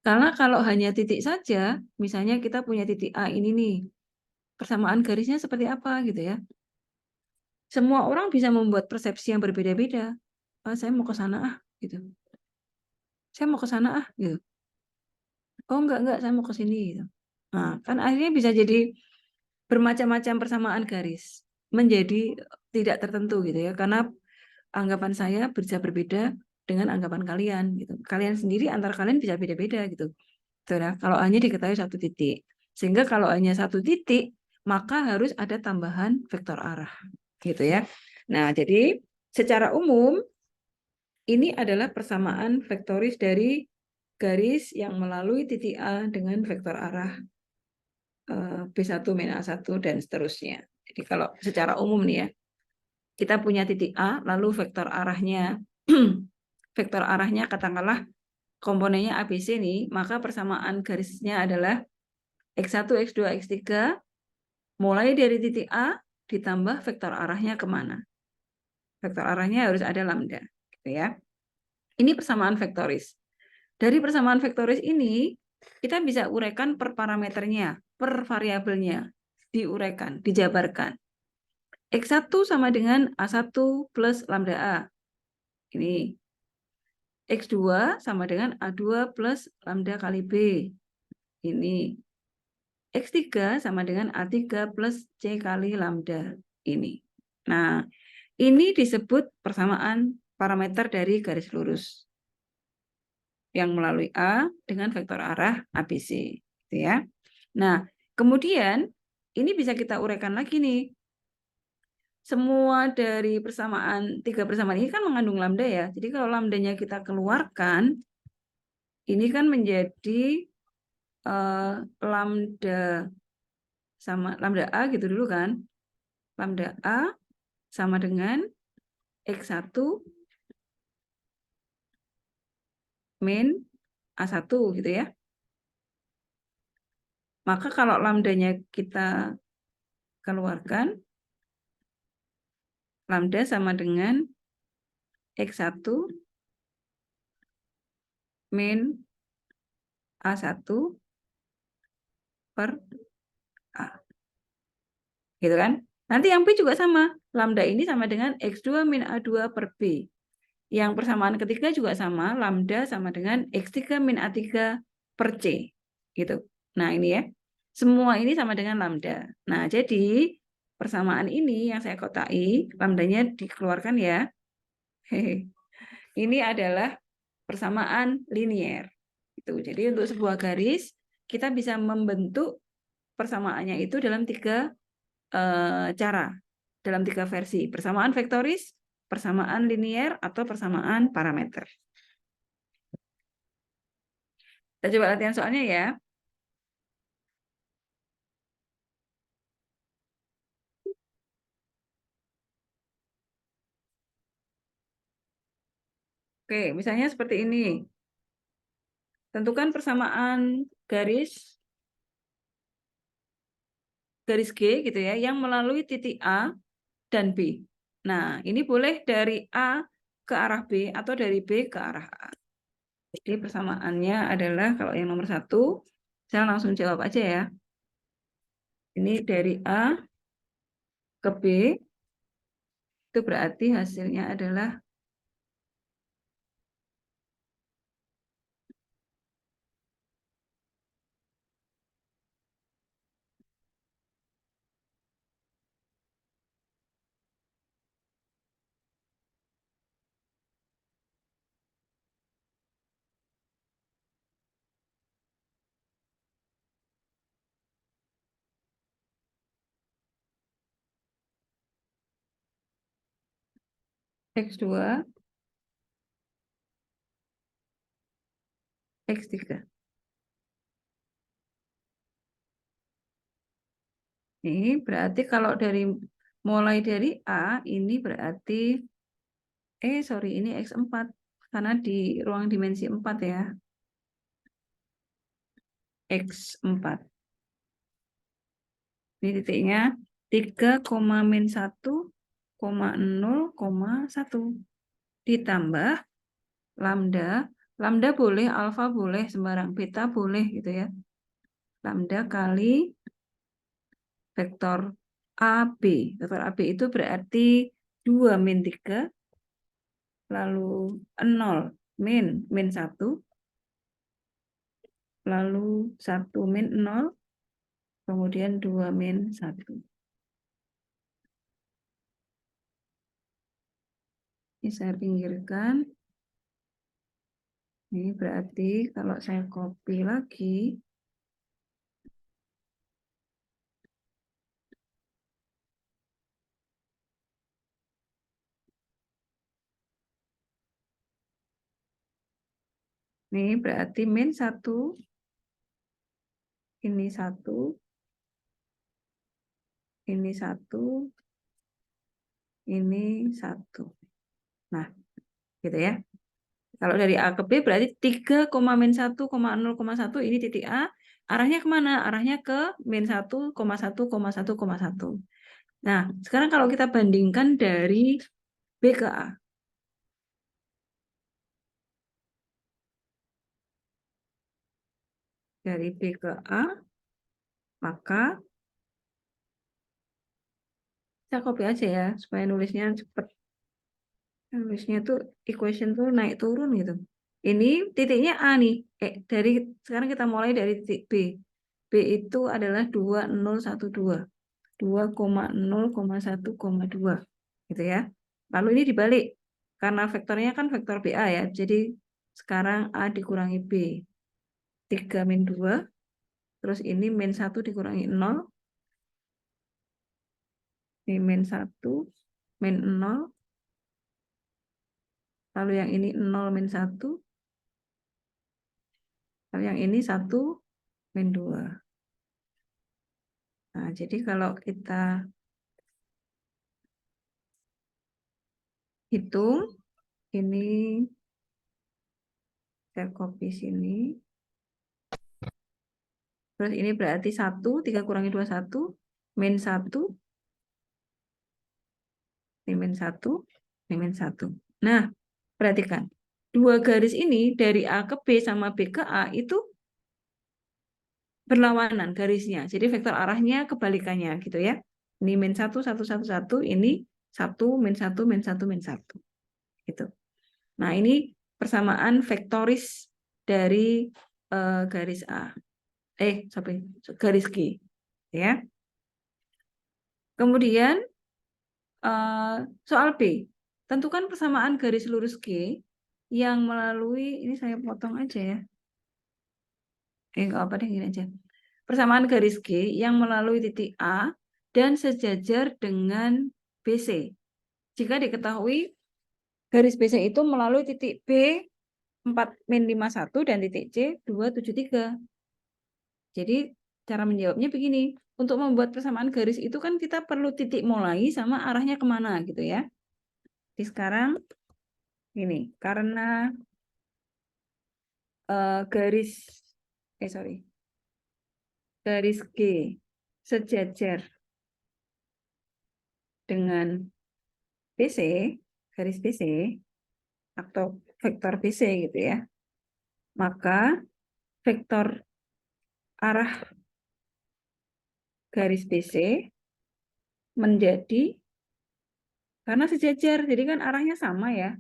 Karena kalau hanya titik saja, misalnya kita punya titik A ini nih, persamaan garisnya seperti apa gitu ya. Semua orang bisa membuat persepsi yang berbeda-beda. Ah, saya mau ke sana gitu. Saya mau ke sana gitu. Oh enggak, saya mau ke sini gitu. Nah, kan akhirnya bisa jadi bermacam-macam persamaan garis. Menjadi tidak tertentu gitu ya. Karena anggapan saya bisa berbeda dengan anggapan kalian gitu. Kalian sendiri antar kalian bisa beda-beda gitu. Tuh, ya. Kalau hanya diketahui satu titik. Sehingga kalau hanya satu titik, maka harus ada tambahan vektor arah gitu ya. Nah, jadi secara umum ini adalah persamaan vektoris dari garis yang melalui titik A dengan vektor arah B1 min A1 dan seterusnya. Jadi kalau secara umum nih ya, kita punya titik A, lalu vektor arahnya vektor arahnya katakanlah komponennya ABC nih, maka persamaan garisnya adalah X1, X2, X3 mulai dari titik A ditambah vektor arahnya kemana. Vektor arahnya harus ada lambda. Gitu ya. Ini persamaan vektoris. Dari persamaan vektoris ini, kita bisa uraikan per parameternya, per variabelnya, diuraikan, dijabarkan. X1 sama dengan A1 plus lambda A. Ini. X2 sama dengan A2 plus lambda kali B. Ini. X3 sama dengan A3 plus C kali lambda. Ini. Nah, ini disebut persamaan parameter dari garis lurus yang melalui A dengan vektor arah ABC. Gitu ya. Nah, kemudian ini bisa kita uraikan lagi nih. Semua dari persamaan, tiga persamaan ini kan mengandung lambda ya. Jadi kalau lambdanya kita keluarkan, ini kan menjadi lambda sama lambda A gitu dulu kan. Lambda A sama dengan X1 min A1 gitu ya. Maka kalau lambdanya kita keluarkan, lambda sama dengan X1 min A1 per A. Gitu kan? Nanti yang B juga sama. Lambda ini sama dengan X2 min A2 per B. Yang persamaan ketiga juga sama. Lambda sama dengan X3 min A3 per C. Gitu. Nah ini ya. Semua ini sama dengan lambda. Nah jadi persamaan ini yang saya kotai, lambdanya dikeluarkan ya. Hehe. Ini adalah persamaan linier. Itu. Jadi untuk sebuah garis, kita bisa membentuk persamaannya itu dalam tiga cara, dalam tiga versi. Persamaan vektoris, persamaan linier, atau persamaan parameter. Kita coba latihan soalnya ya. Oke, misalnya seperti ini. Tentukan persamaan garis G gitu ya, yang melalui titik A dan B. Nah, ini boleh dari A ke arah B atau dari B ke arah A. Jadi persamaannya adalah kalau yang nomor 1, saya langsung jawab aja ya. Ini dari A ke B, itu berarti hasilnya adalah X2, X3. Ini berarti kalau mulai dari A, ini berarti, sorry, ini X4. Karena di ruang dimensi 4 ya. X4. Ini titiknya 3,-1,0,1 ditambah lambda Lambda boleh, alfa boleh, sembarang. Beta boleh gitu ya. Lambda kali vektor AB. Vektor AB itu berarti 2 min 3, lalu 0 min 1, lalu 1 min 0, kemudian 2 min 1. Ini saya pinggirkan. Ini berarti kalau saya copy lagi, ini berarti min 1, ini 1, ini 1, ini 1. Nah, gitu ya. Kalau dari A ke B berarti 3, min 1, 0,1 ini titik A. Arahnya kemana? Arahnya ke min 1, 1, 1, 1. Nah, sekarang kalau kita bandingkan dari B ke A. Dari B ke A, maka kita copy aja ya, supaya nulisnya cepat. Nulisnya tuh equation tuh naik turun gitu. Ini titiknya A nih. Dari sekarang kita mulai dari titik B. B itu adalah 2012. 2,0,1,2 gitu ya. Lalu ini dibalik. Karena vektornya kan vektor BA ya. Jadi sekarang A dikurangi B. 3 min 2. Terus ini min 1 dikurangi 0. Ini min 1. Min 0. Lalu yang ini 0 min 1. Lalu yang ini 1 min 2. Nah, jadi kalau kita hitung, ini saya copy sini. Terus ini berarti 1, 3 kurangi 2, 1. Min 1. Ini min 1. Ini min 1. Nah, perhatikan. Dua garis ini dari A ke B sama B ke A itu berlawanan garisnya. Jadi vektor arahnya kebalikannya gitu ya. Ini min 1, 1, 1, 1. Ini 1, min 1, min 1, min 1. Gitu. Nah, ini persamaan vektoris dari garis A. Sorry, garis G. Ya. Kemudian soal B. Tentukan persamaan garis lurus G yang melalui, ini saya potong aja ya. Nggak apa deh, gini aja. Persamaan garis G yang melalui titik A dan sejajar dengan BC. Jika diketahui garis BC itu melalui titik B 4-51 dan titik C 273. Jadi cara menjawabnya begini. Untuk membuat persamaan garis itu kan kita perlu titik mulai sama arahnya kemana gitu ya. Jadi sekarang ini karena garis garis G sejajar dengan BC, garis BC atau vektor BC gitu ya, maka vektor arah garis BC menjadi, karena sejajar jadi kan arahnya sama ya,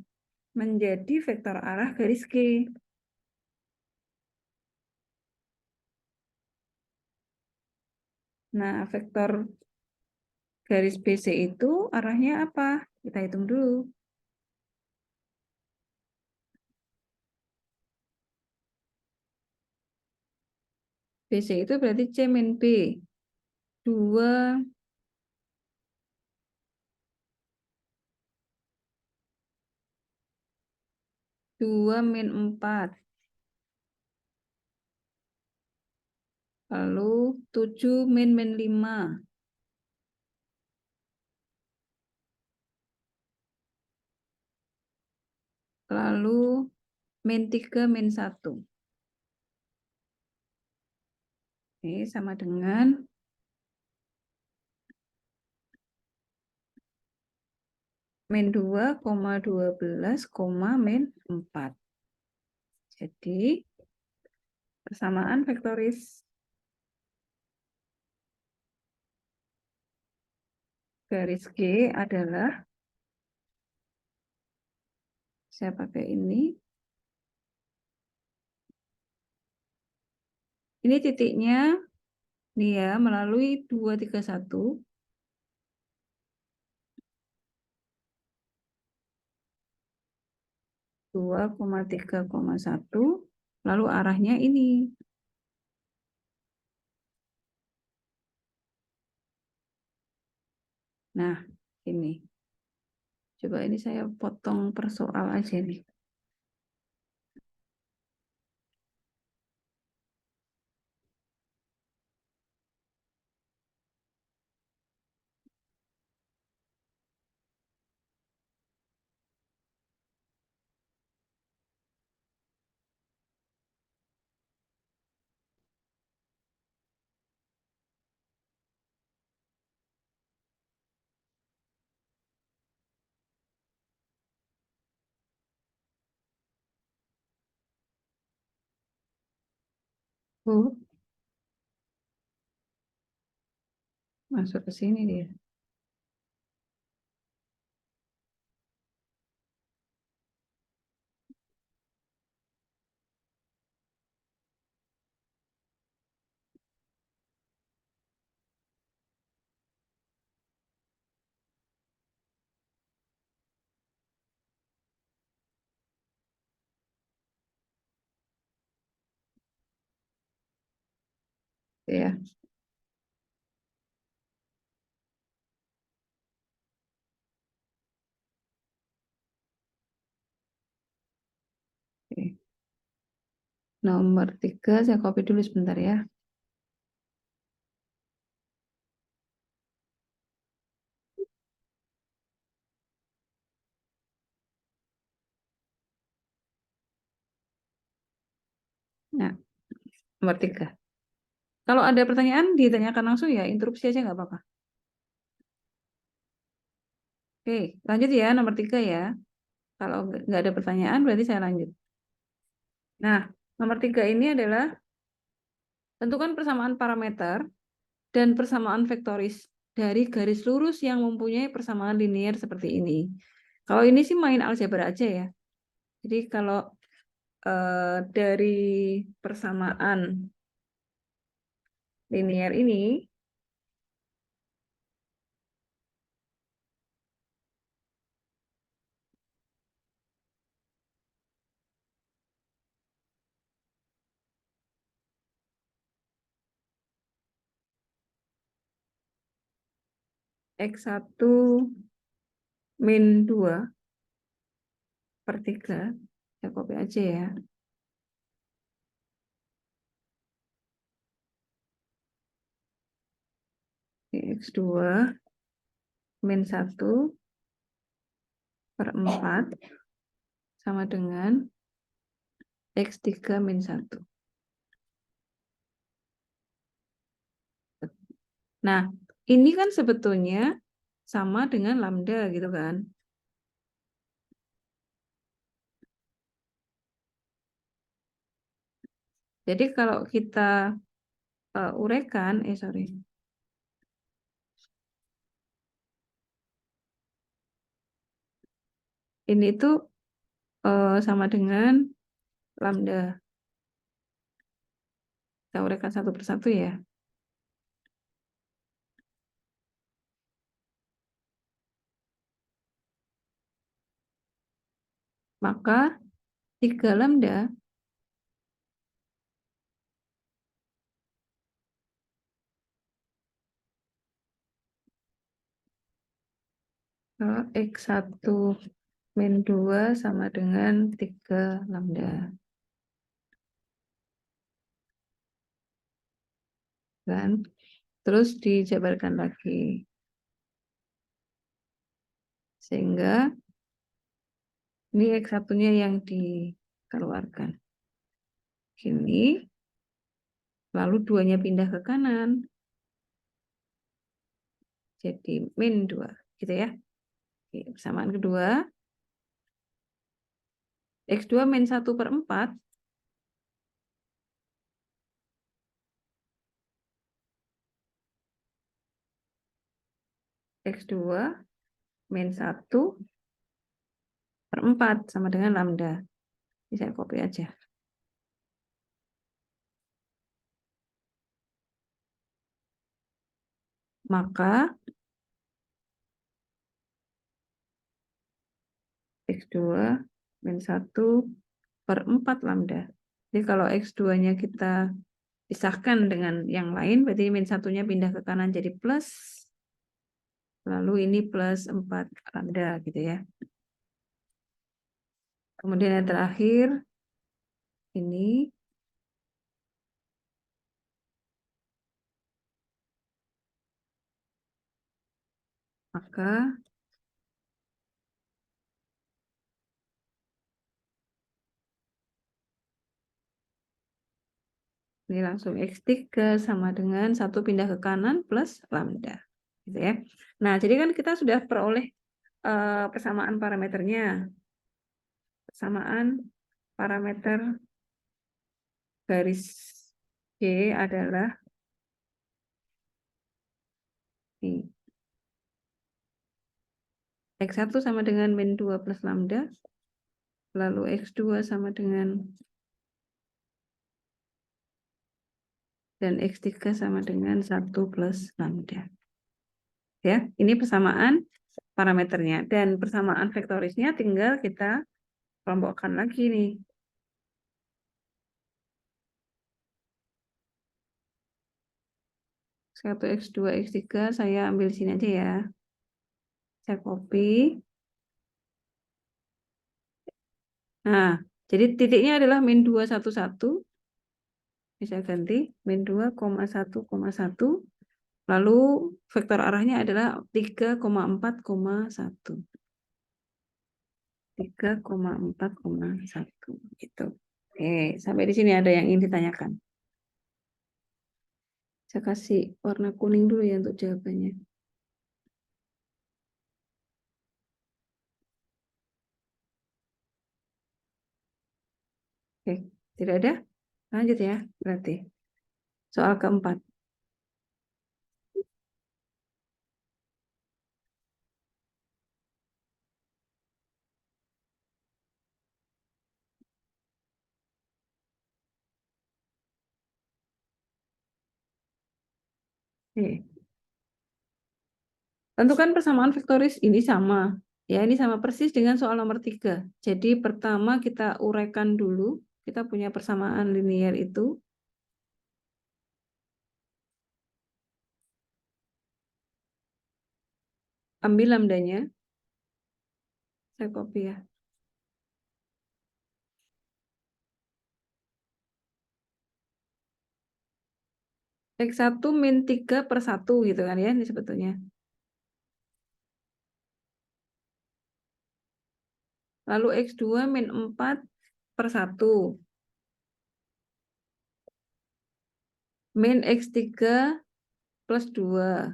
menjadi vektor arah garis G. Nah, vektor garis BC itu arahnya apa? Kita hitung dulu. BC itu berarti C min B. 2 min 4. Lalu 7 min 5. Lalu min 3 min 1. Ini sama dengan min 2,12, min 4. Jadi persamaan vektoris garis G adalah, saya pakai ini titiknya nih ya, melalui 231, 2,3,1, lalu arahnya ini. Nah, ini. Coba ini saya potong per soal aja nih. Oh, masuk ke sini dia. Ya. Oke. Nomor 3 saya copy dulu sebentar ya. Nah, nomor 3. Kalau ada pertanyaan, ditanyakan langsung ya, interupsi aja nggak apa-apa. Oke, lanjut ya, nomor 3 ya. Kalau nggak ada pertanyaan, berarti saya lanjut. Nah, nomor 3 ini adalah tentukan persamaan parameter dan persamaan vektoris dari garis lurus yang mempunyai persamaan linier seperti ini. Kalau ini sih main aljabar aja ya. Jadi kalau dari persamaan linier ini, X1 min 2 per 3, saya copy aja ya. X2 min 1 per 4 sama dengan X3 min 1. Nah, ini kan sebetulnya sama dengan lambda gitu kan. Jadi kalau kita uraikan, ini tuh sama dengan lambda. Kita uraikan satu persatu ya. Maka 3 lambda X1 min 2 sama dengan 3 lambda. Kan? Terus dijabarkan lagi. Sehingga ini X1-nya yang dikeluarkan. Gini. Lalu 2-nya pindah ke kanan. Jadi min 2. Gitu ya. Oke, persamaan kedua. X2 min 1 per 4 X2 min 1/4 sama dengan lambda. Ini saya copy aja. Maka X2 min 1/4 lambda. Jadi kalau X2-nya kita pisahkan dengan yang lain, berarti min 1-nya pindah ke kanan jadi plus, lalu ini plus 4 lambda gitu ya. Kemudian yang terakhir, ini maka ini langsung X3 sama dengan 1 pindah ke kanan plus lambda. Gitu ya. Nah, jadi kan kita sudah peroleh persamaan parameternya. Persamaan parameter garis G adalah ini. X1 sama dengan min 2 plus lambda, lalu X2 sama dengan dan X3 sama dengan 1 plus lambda. Ya, ini persamaan parameternya. Dan persamaan vektorisnya tinggal kita kelompokkan lagi nih. 1x2 x3 saya ambil sini aja ya. Saya copy. Nah, jadi titiknya adalah min 211. Bisa ganti min 2,1,1. Lalu vektor arahnya adalah 3,4,1. 3,4,1 gitu. Oke, sampai di sini ada yang ingin ditanyakan. Saya kasih warna kuning dulu ya untuk jawabannya. Oke, tidak ada? Lanjut ya, berarti. Soal keempat. Oke. Tentukan persamaan vektoris ini sama. Ya, ini sama persis dengan soal nomor 3. Jadi pertama kita uraikan dulu. Kita punya persamaan linear itu. Ambil lambdanya. Saya copy ya. X1 min 3/1 gitu kan ya, ini sebetulnya. Lalu X2 min 4/1. Min X3 plus 2.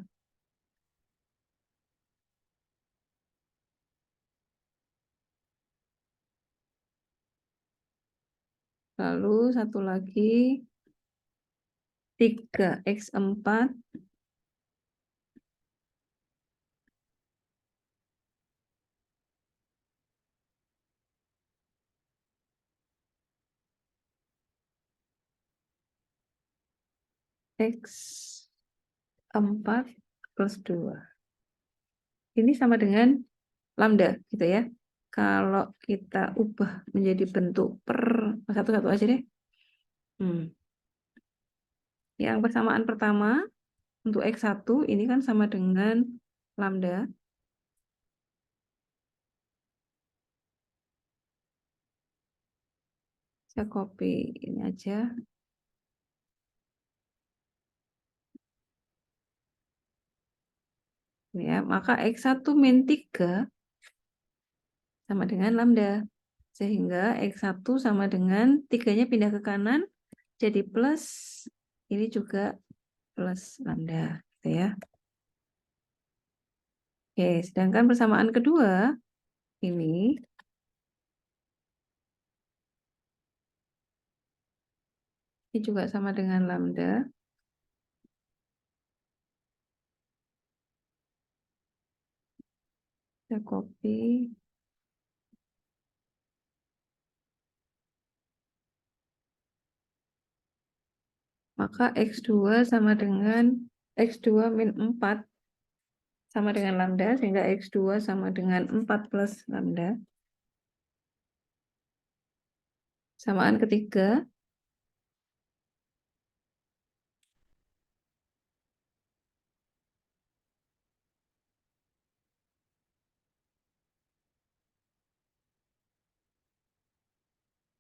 Lalu satu lagi 3x4 x4 plus 2. Ini sama dengan lambda gitu ya. Kalau kita ubah menjadi bentuk per satu-satu aja deh. Yang persamaan pertama untuk X1 ini kan sama dengan lambda. Saya copy ini aja. Ya, maka X1 min 3 sama dengan lambda. Sehingga X1 sama dengan 3-nya pindah ke kanan jadi plus, ini juga plus lambda gitu ya. Oke, sedangkan persamaan kedua ini juga sama dengan lambda. Saya copy. Maka X2 sama dengan X2 min 4 sama dengan lambda, sehingga X2 sama dengan 4 plus lambda. Samaan ketiga,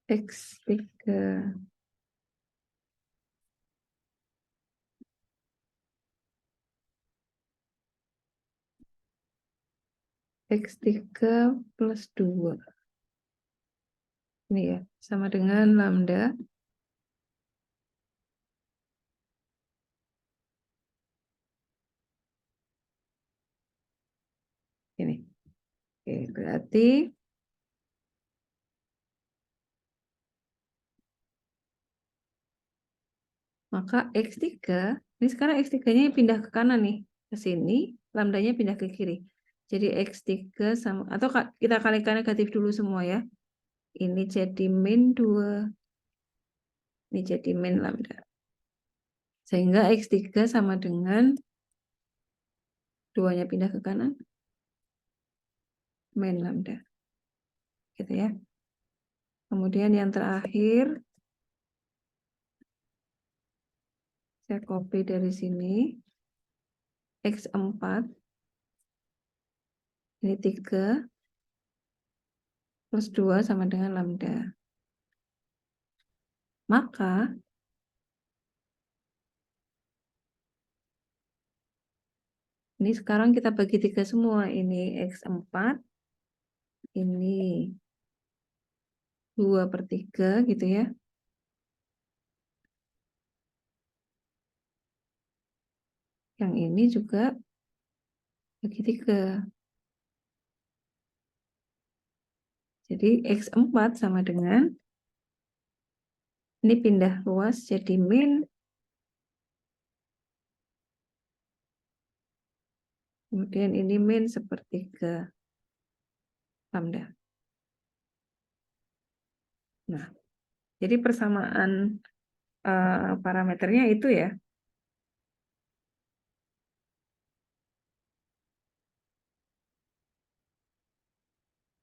X3 X3 plus 2. Ini ya, sama dengan lambda. Ini. Oke, berarti maka X3, ini sekarang X3-nya pindah ke kanan nih, ke sini, lambdanya pindah ke kiri. Jadi X3 sama, atau kita kalikan negatif dulu semua ya. Ini jadi min 2, ini jadi min lambda. Sehingga X3 sama dengan 2-nya pindah ke kanan, min lambda. Gitu ya. Kemudian yang terakhir, saya copy dari sini. X4, ini 3, plus 2 sama dengan lambda. Maka, ini sekarang kita bagi 3 semua. Ini X4, ini 2/3 gitu ya. Yang ini juga bagi 3. Jadi X4 sama dengan, ini pindah luas jadi min, kemudian ini min 1/3 lambda. Nah, jadi persamaan parameternya itu ya.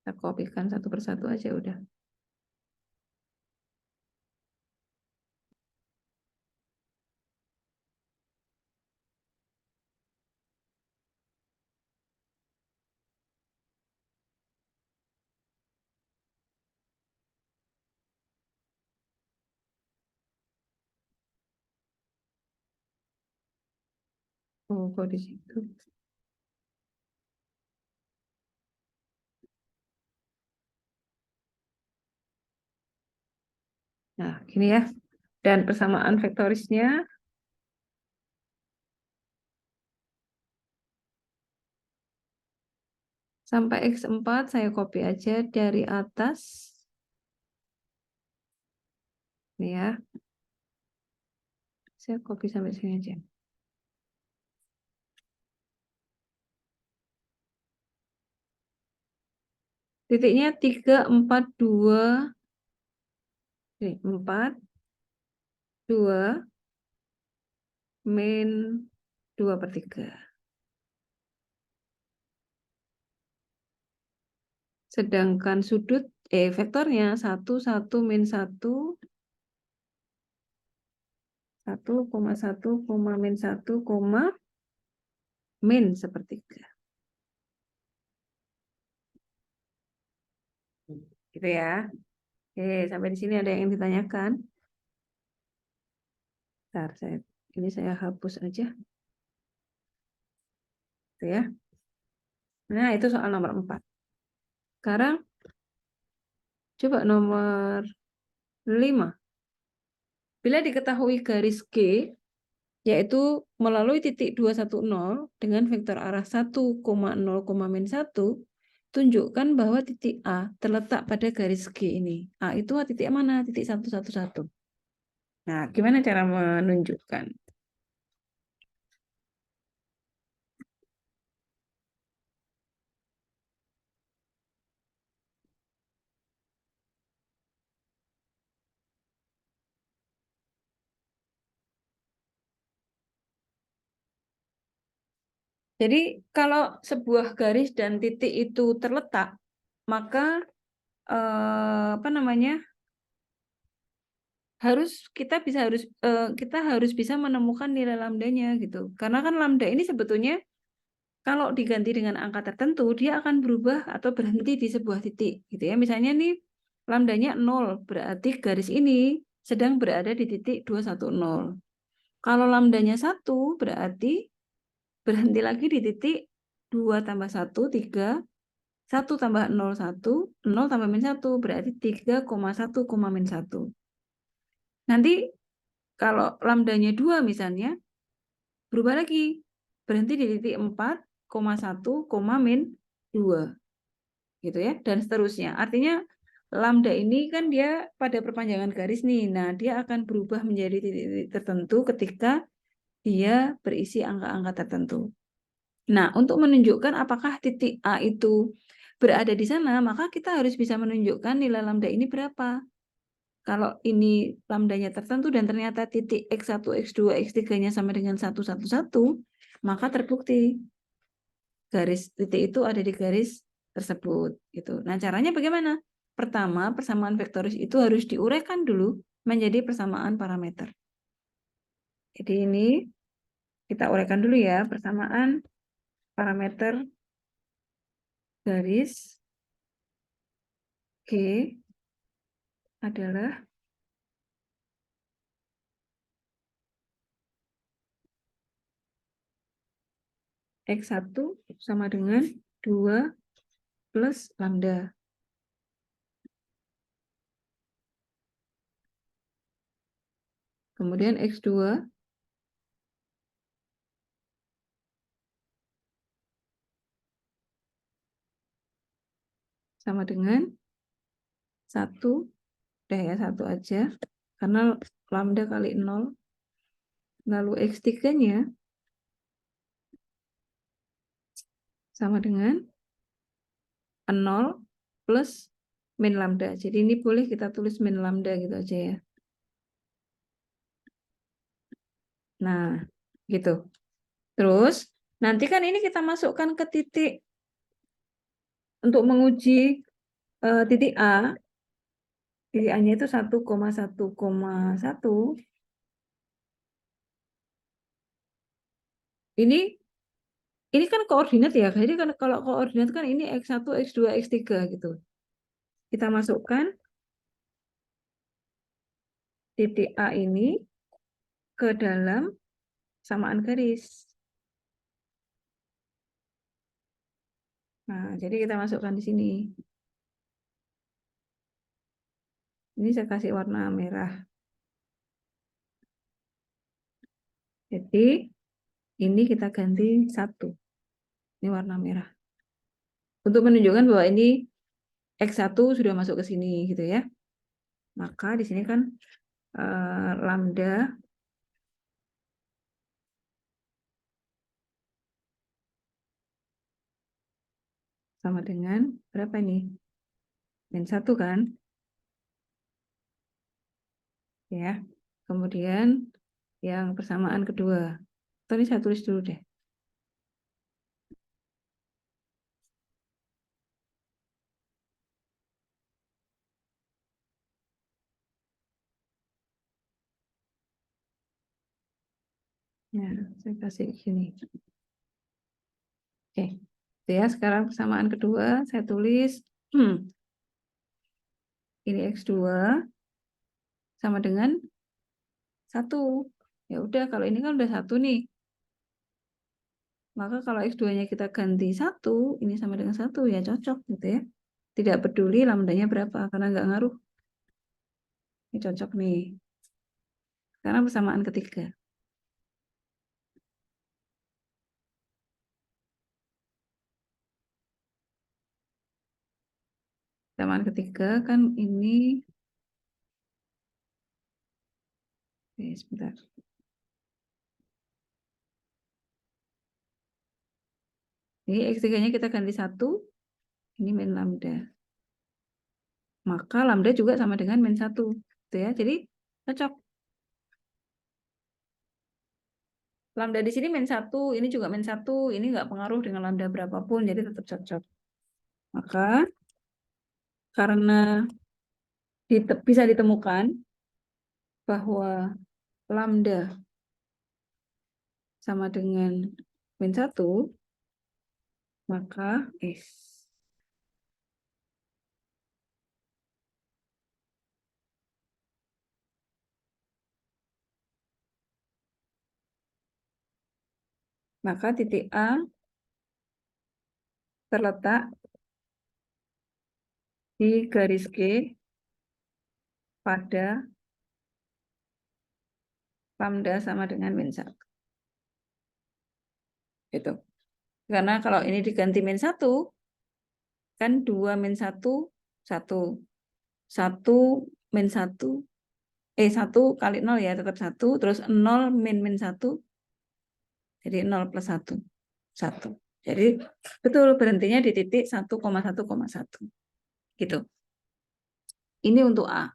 Kita kopikan satu persatu aja udah. Oh, kok di situ. Nah, gini ya. Dan persamaan vektorisnya sampai X4 saya copy aja dari atas. Ini ya. Saya copy sampai sini aja. Titiknya 3, 4, 2. Ini 4, 2, min 2/3. Sedangkan sudut, vektornya 1, 1, min 1, 1, 1, min 1, min 1/3. Gitu ya. Oke, sampai di sini ada yang ditanyakan? Bentar, ini saya hapus aja. Gitu ya. Nah, itu soal nomor 4. Sekarang coba nomor 5. Bila diketahui garis G, yaitu melalui titik 210 dengan vektor arah 1,0, tunjukkan bahwa titik A terletak pada garis G ini. A itu titik mana? Titik 111. Nah, gimana cara menunjukkan? Jadi kalau sebuah garis dan titik itu terletak, maka apa namanya, kita harus bisa menemukan nilai lambdanya gitu. Karena kan lambda ini sebetulnya kalau diganti dengan angka tertentu, dia akan berubah atau berhenti di sebuah titik gitu ya. Misalnya nih lambdanya 0, berarti garis ini sedang berada di titik 210. Kalau lambdanya 1, berarti berhenti lagi di titik 2 tambah 1, 3, 1 tambah 0, 1, 0 tambah min 1, berarti 3,1, min 1. Nanti kalau lambdanya 2 misalnya, berubah lagi. Berhenti di titik 4,1, min 2. Gitu ya, dan seterusnya. Artinya lambda ini kan dia pada perpanjangan garis nih. Nah, dia akan berubah menjadi titik-titik tertentu ketika dia berisi angka-angka tertentu. Nah, untuk menunjukkan apakah titik A itu berada di sana, maka kita harus bisa menunjukkan nilai lambda ini berapa. Kalau ini lambdanya tertentu dan ternyata titik X1, X2, X3-nya sama dengan 111, maka terbukti garis titik itu ada di garis tersebut. Gitu. Nah, caranya bagaimana? Pertama, persamaan vektoris itu harus diuraikan dulu menjadi persamaan parameter. Jadi ini kita uraikan dulu ya, persamaan parameter garis G adalah X1 sama dengan 2 plus lambda. Kemudian X2 sama dengan 1, udah ya 1 aja, karena lambda kali 0. Lalu X3-nya sama dengan 0 plus min lambda. Jadi ini boleh kita tulis min lambda gitu aja ya. Nah, gitu. Terus, nanti kan ini kita masukkan ke titik untuk menguji titik A. Titik A-nya itu 1,1,1. Ini kan koordinat ya. Jadi kan kalau koordinat kan ini X1, X2, X3 gitu. Kita masukkan titik A ini ke dalam samaan garis. Nah, jadi kita masukkan di sini. Ini saya kasih warna merah. Jadi ini kita ganti 1. Ini warna merah. Untuk menunjukkan bahwa ini X1 sudah masuk ke sini gitu ya. Maka di sini kan lambda sama dengan berapa ini? Min 1 kan? Ya. Kemudian yang persamaan kedua. Atau ini saya tulis dulu deh. Ya, saya kasih sini. Oke. Ya, sekarang persamaan kedua saya tulis ini X2 sama dengan 1. Ya udah, kalau ini kan udah 1 nih. Maka kalau X2-nya kita ganti 1, ini sama dengan 1, ya cocok gitu ya. Tidak peduli lambdanya berapa, karena nggak ngaruh. Ini cocok nih. Sekarang persamaan ketiga. Persamaan ketiga kan ini, sebentar. Ini X3-nya kita ganti 1, ini min lambda. Maka lambda juga sama dengan min 1. Gitu ya. Jadi cocok. Lambda di sini min 1, ini juga min 1, ini nggak pengaruh dengan lambda berapapun, jadi tetap cocok. Maka karena bisa ditemukan bahwa lambda sama dengan min 1, maka titik A terletak di garis G pada lambda sama dengan min 1. Gitu. Karena kalau ini diganti min 1, kan 2 min 1, 1. 1 min 1, 1 kali 0 ya, tetap 1. Terus 0 min 1, jadi 0 plus 1. 1. Jadi betul berhentinya di titik 1,1,1. Gitu. Ini untuk A.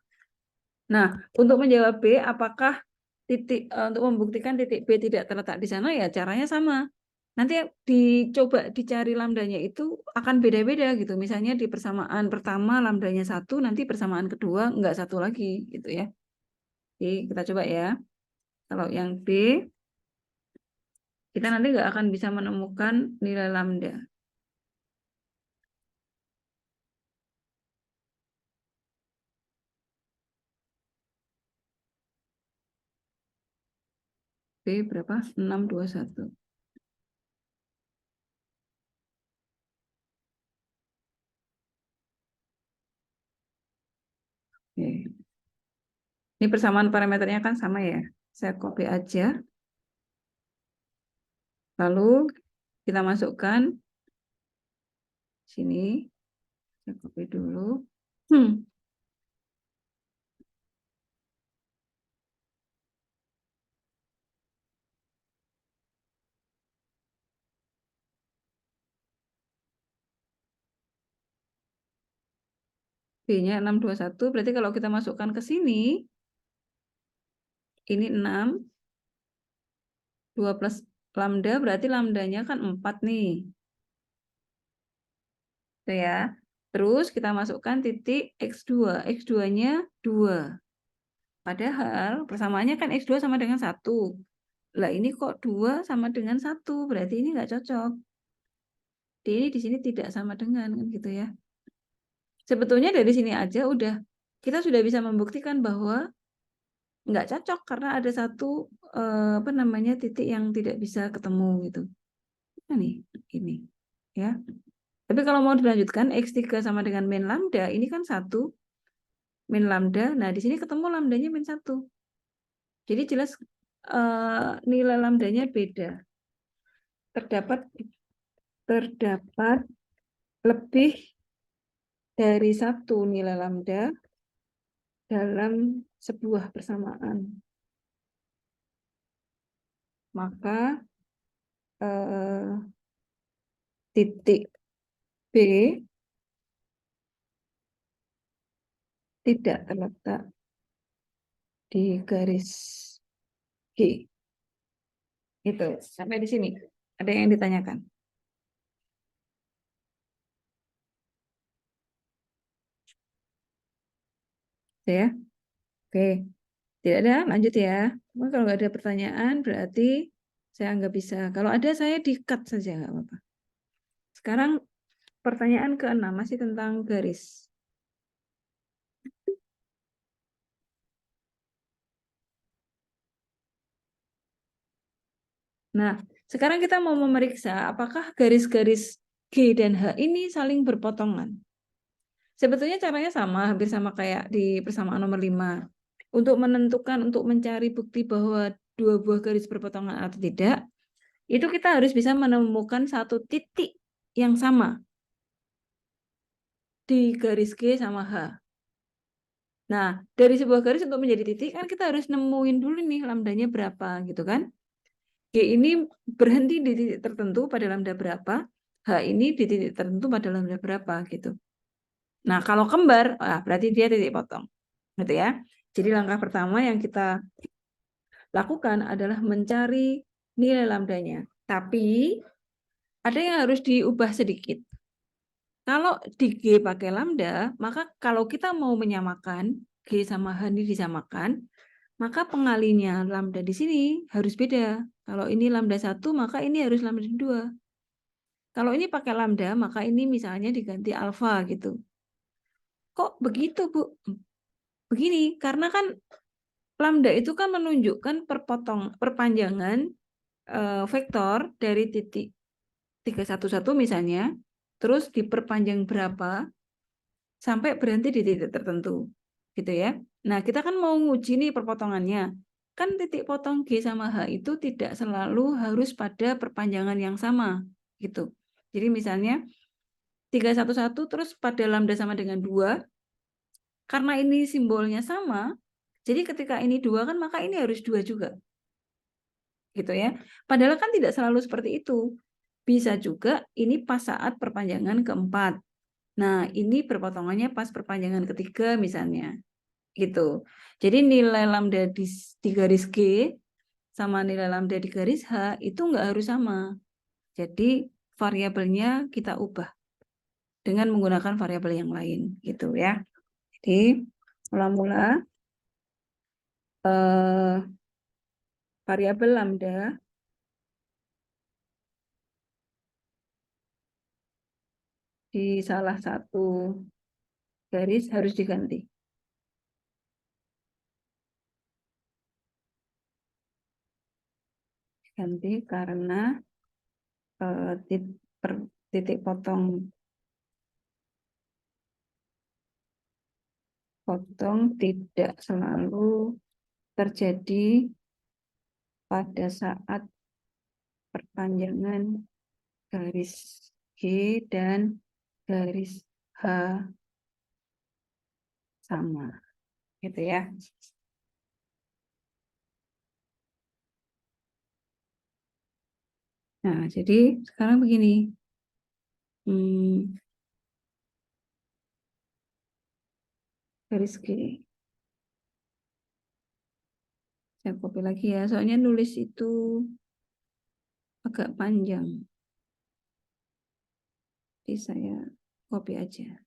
Nah, untuk menjawab B, apakah untuk membuktikan titik B tidak terletak di sana, ya caranya sama. Nanti dicoba dicari lambdanya itu akan beda-beda gitu. Misalnya di persamaan pertama lambdanya 1, nanti persamaan kedua enggak 1 lagi gitu ya. Jadi kita coba ya. Kalau yang B, kita nanti enggak akan bisa menemukan nilai lambda. B berapa? 621. Oke. Ini persamaan parameternya kan sama ya. Saya copy aja. Lalu kita masukkan sini. Saya copy dulu. B-nya 621, berarti kalau kita masukkan ke sini, ini 6, 2 plus lambda, berarti lambdanya kan 4 nih. Itu ya. Terus kita masukkan titik X2. X2-nya 2. Padahal persamaannya kan X2 sama dengan 1. Lah ini kok 2 sama dengan 1, berarti ini nggak cocok. Ini di sini tidak sama dengan, kan gitu ya. Sebetulnya dari sini aja kita sudah bisa membuktikan bahwa nggak cocok karena ada satu titik yang tidak bisa ketemu gitu. Nah, ini ya. Tapi kalau mau dilanjutkan X3 sama dengan min lambda, ini kan 1 min lambda. Nah, di sini ketemu lambdanya min 1. Jadi jelas nilai lambdanya beda. Terdapat lebih dari 1 nilai lambda dalam sebuah persamaan. Maka titik B tidak terletak di garis G. Itu sampai di sini. Ada yang ditanyakan? Ya, oke. Tidak ada, lanjut ya. Kalau nggak ada pertanyaan, berarti saya nggak bisa. Kalau ada, saya di-cut saja, nggak apa-apa. Sekarang pertanyaan ke-6 masih tentang garis. Nah, sekarang kita mau memeriksa apakah garis-garis G dan H ini saling berpotongan. Sebetulnya caranya sama, hampir sama kayak di persamaan nomor 5. Untuk menentukan, untuk mencari bukti bahwa dua buah garis berpotongan atau tidak, itu kita harus bisa menemukan satu titik yang sama di garis G sama H. Nah, dari sebuah garis untuk menjadi titik, kan kita harus nemuin dulu nih lambdanya berapa, gitu kan. G ini berhenti di titik tertentu pada lambda berapa, H ini di titik tertentu pada lambda berapa, gitu. Nah, kalau kembar, berarti dia titik potong. Gitu ya. Jadi langkah pertama yang kita lakukan adalah mencari nilai lambdanya. Tapi ada yang harus diubah sedikit. Kalau di G pakai lambda, maka kalau kita mau menyamakan G sama H ini disamakan, maka pengalinya lambda di sini harus beda. Kalau ini lambda 1, maka ini harus lambda 2. Kalau ini pakai lambda, maka ini misalnya diganti alfa gitu. Kok begitu, Bu? Begini, karena kan lambda itu kan menunjukkan perpanjangan vektor dari titik 311 misalnya, terus diperpanjang berapa sampai berhenti di titik tertentu. Gitu ya. Nah, kita kan mau nguji nih perpotongannya. Kan titik potong G sama H itu tidak selalu harus pada perpanjangan yang sama, gitu. Jadi misalnya 311 terus pada lambda sama dengan 2, karena ini simbolnya sama, jadi ketika ini 2 kan maka ini harus 2 juga. Gitu ya. Padahal kan tidak selalu seperti itu. Bisa juga ini pas saat perpanjangan keempat. Nah, ini perpotongannya pas perpanjangan ketiga misalnya. Gitu. Jadi nilai lambda di garis G sama nilai lambda di garis H itu nggak harus sama. Jadi variabelnya kita ubah dengan menggunakan variabel yang lain gitu ya. Jadi mula-mula variabel lambda di salah satu garis harus diganti. Ganti karena titik potong tidak selalu terjadi pada saat perpanjangan garis G dan garis H sama, gitu ya. Nah, jadi sekarang begini. Garis G. Saya copy lagi ya, soalnya nulis itu agak panjang. Jadi saya copy aja.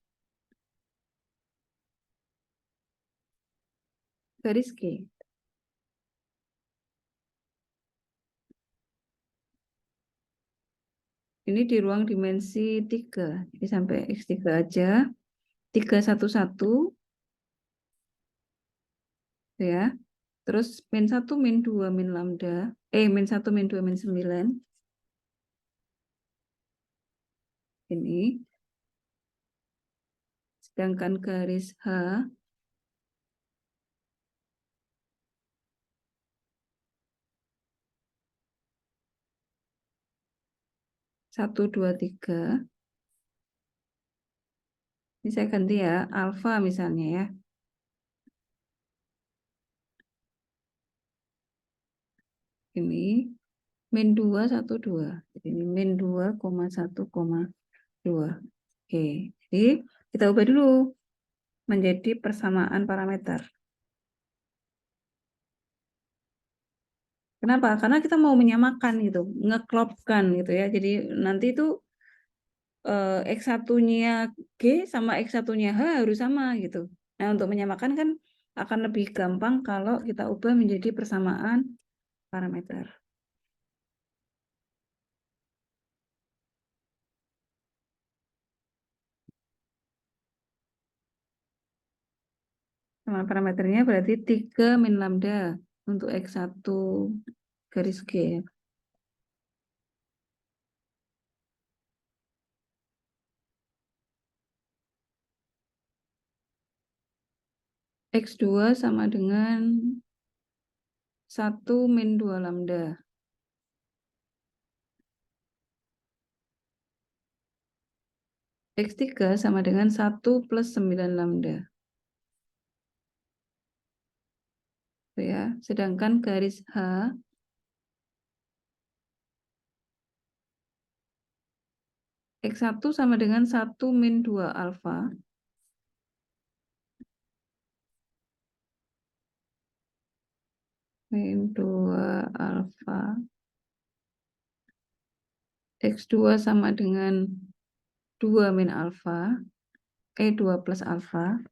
Garis G. Ini di ruang dimensi 3. Jadi sampai X3 aja. 311 ya. Terus min 1, min 2, min lambda. Min 1, min 2, min 9. Ini. Sedangkan garis H 1, 2, 3. Ini saya ganti ya, alfa misalnya ya. Ini min 2, 1, 2. Jadi ini min 2, 1, 2. Oke, jadi kita ubah dulu menjadi persamaan parameter. Kenapa? Karena kita mau menyamakan gitu, ngeklopkan gitu ya. Jadi nanti itu X1-nya G sama X1-nya H harus sama gitu. Nah, untuk menyamakan kan akan lebih gampang kalau kita ubah menjadi persamaan parameter. Sama parameternya berarti 3 min lambda untuk X1 garis G. X2 sama dengan 1 min 2 lambda. X3 sama dengan 1 plus 9 lambda. Ya. Sedangkan garis H X1 sama dengan 1 min 2 alfa. Min 2 alfa X2 sama dengan 2 min alfa, 2 plus alfa.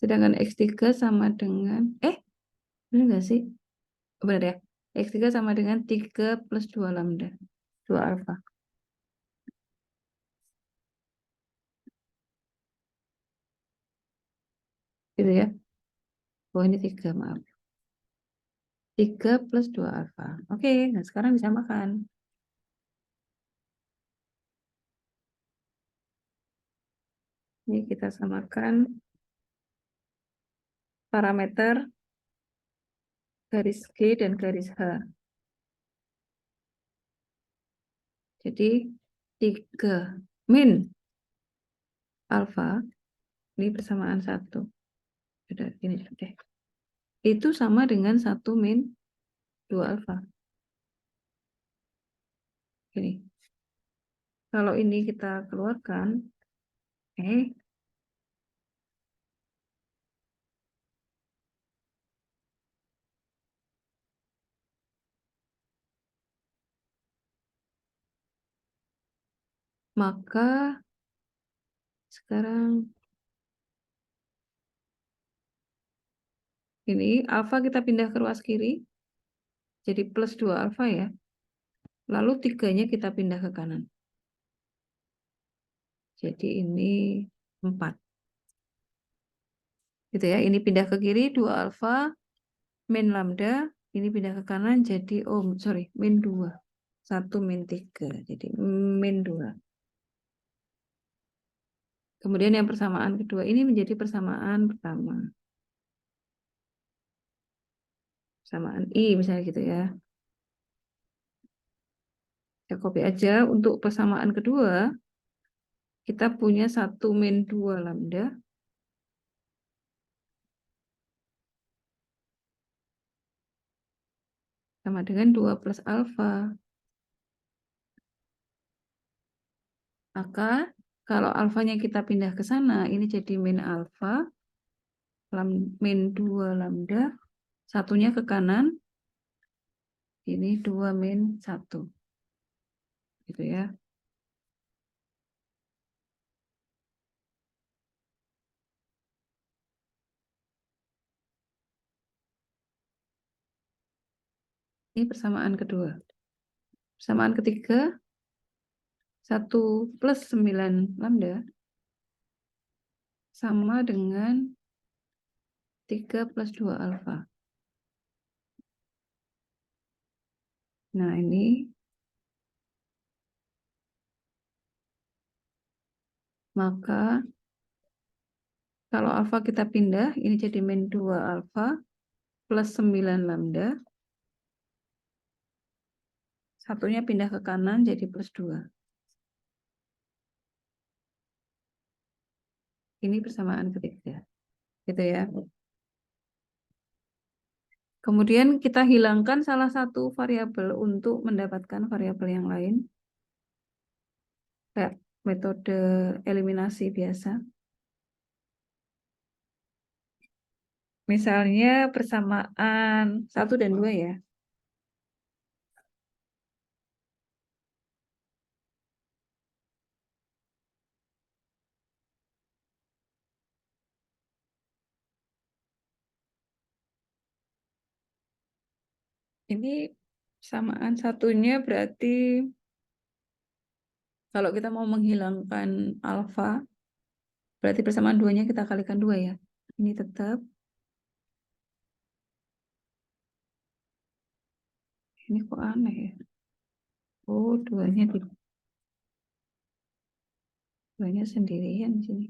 Sedangkan X3 sama dengan, benar nggak sih? Benar ya? X3 sama dengan 3 plus 2 lambda, 2 alfa. Gitu ya? Oh ini 3, maaf. 3 plus 2 alfa. Oke, nah sekarang disamakan. Ini kita samakan parameter garis G dan garis H. Jadi 3 min alfa, ini persamaan 1. Sudah, ini deh. Itu sama dengan 1 min 2 alfa. Ini. Kalau ini kita keluarkan, maka sekarang ini alfa kita pindah ke ruas kiri, jadi plus 2 alfa ya. Lalu 3-nya kita pindah ke kanan. Jadi ini 4. Gitu ya, ini pindah ke kiri 2 alfa, min lambda, ini pindah ke kanan jadi, min 2. 1 min 3, jadi min 2. Kemudian yang persamaan kedua ini menjadi persamaan pertama. Persamaan I misalnya gitu ya. Ya copy aja untuk persamaan kedua, kita punya 1 min 2 lambda sama dengan 2 plus alfa. Maka kalau alfanya kita pindah ke sana, ini jadi min alfa, min 2 lambda, satunya ke kanan, ini 2 min 1. Gitu ya. Ini persamaan kedua. Persamaan ketiga, 1 plus 9 lambda sama dengan 3 plus 2 alfa. Nah, ini maka kalau alfa kita pindah, ini jadi min 2 alfa plus 9 lambda. Satunya pindah ke kanan jadi plus 2. Ini persamaan ketiga. Gitu ya. Kemudian kita hilangkan salah satu variabel untuk mendapatkan variabel yang lain. Kayak metode eliminasi biasa. Misalnya persamaan 1 dan 2 ya. Ini persamaan satunya berarti kalau kita mau menghilangkan alfa, berarti persamaan 2-nya kita kalikan 2 ya. Ini tetap. Ini kok aneh ya. Oh, 2-nya sendirian di sini.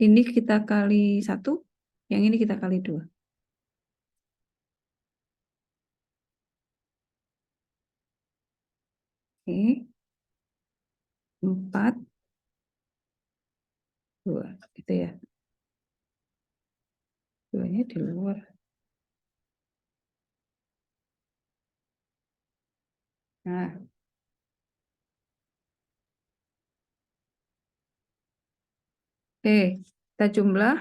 Ini kita kali 1, yang ini kita kali 2. Oke. 4, 2. Gitu ya. Duanya di luar. Nah. Oke, kita jumlah.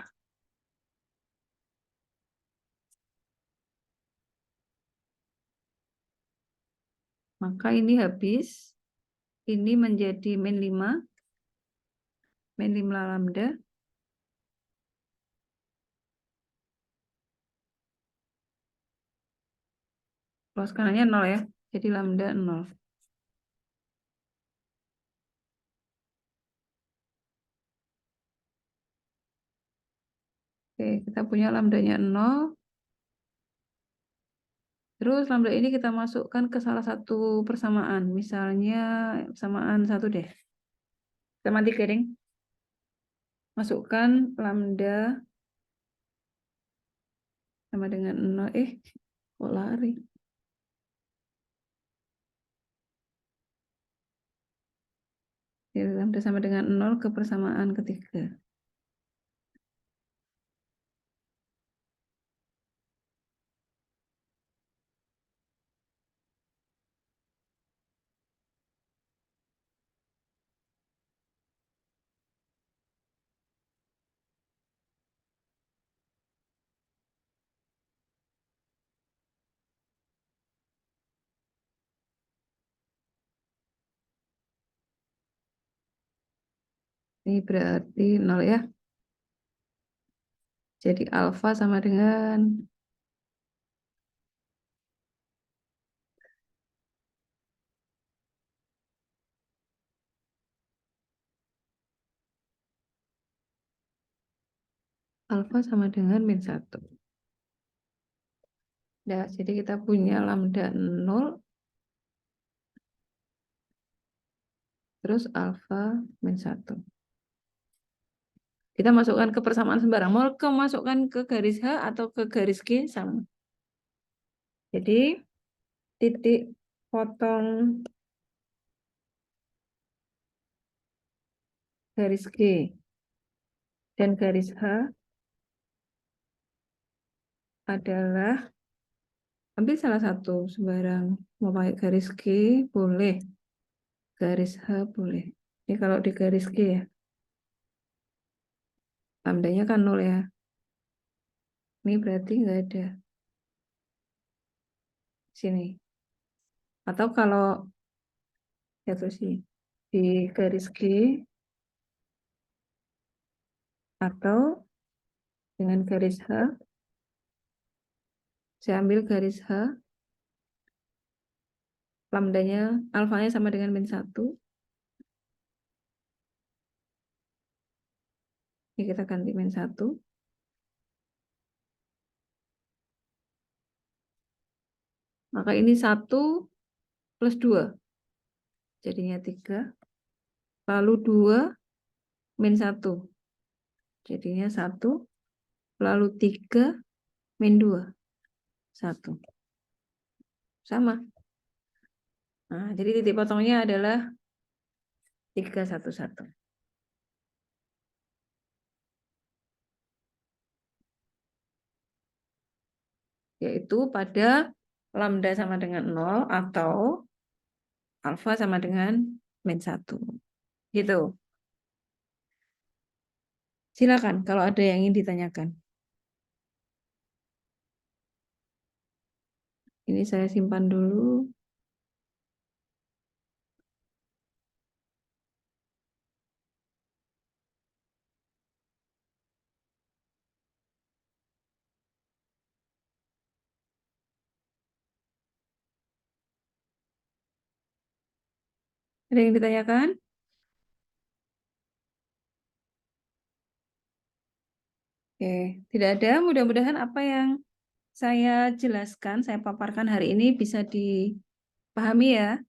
Maka ini habis. Ini menjadi min 5. Min 5 lambda. Luas kanannya 0 ya. Jadi lambda 0. Oke, kita punya lambdanya 0. Terus lambda ini kita masukkan ke salah satu persamaan. Misalnya persamaan 1 deh. Kita mati kering. Masukkan lambda sama dengan 0. Kok lari? Ya, lambda sama dengan 0 ke persamaan ketiga. Ini berarti 0 ya. Jadi alfa sama dengan alfa sama dengan min 1. Nah, jadi kita punya lambda 0 terus alfa min 1. Kita masukkan ke persamaan sembarang. Mau masukkan ke garis H atau ke garis G sama. Jadi titik potong garis G dan garis H adalah, ambil salah satu sembarang. Mau pakai garis G boleh, garis H boleh. Ini kalau di garis G ya, lambdanya kan 0 ya. Ini berarti nggak ada sini. Atau kalau ya terus sih di garis G atau dengan garis H, saya ambil garis H, lambdanya, alfanya sama dengan min 1. Ini kita ganti min 1. Maka ini 1 plus 2. Jadinya 3. Lalu 2 min 1. Jadinya 1. Lalu 3 min 2. 1. Sama. Nah, jadi titik potongnya adalah 3, 1, 1. Yaitu pada lambda sama dengan 0 atau alfa sama dengan min 1. Gitu. Silakan kalau ada yang ingin ditanyakan. Ini saya simpan dulu. Ada yang ditanyakan? Oke, tidak ada. Mudah-mudahan apa yang saya jelaskan, saya paparkan hari ini bisa dipahami ya.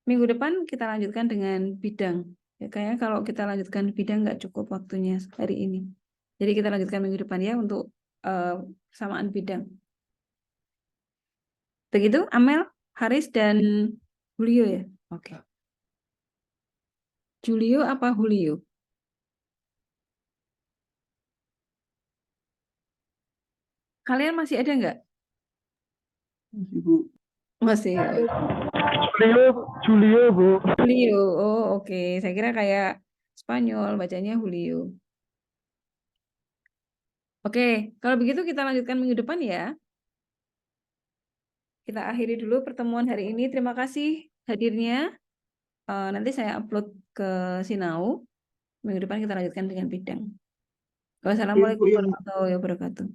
Minggu depan kita lanjutkan dengan bidang. Ya, kayaknya kalau kita lanjutkan bidang nggak cukup waktunya hari ini. Jadi kita lanjutkan minggu depan ya untuk persamaan bidang. Begitu, Amel, Haris, dan Julio ya? Oke. Julio apa Julio? Kalian masih ada nggak? Ibu. Masih. Julio, Bu. Julio. Oh, oke. Saya kira kayak Spanyol, bacanya Julio. Oke, kalau begitu kita lanjutkan minggu depan ya. Kita akhiri dulu pertemuan hari ini. Terima kasih hadirnya. Nanti saya upload ke Sinau. Minggu depan kita lanjutkan dengan bidang. Ibu Wassalamualaikum yang warahmatullahi wabarakatuh.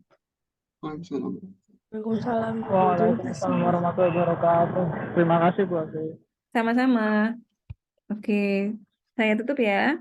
Waalaikumsalam. Waalaikumsalam. Terima kasih. Waalaikumsalam warahmatullahi wabarakatuh. Terima kasih Bu Ade. Sama-sama. Oke, saya tutup ya.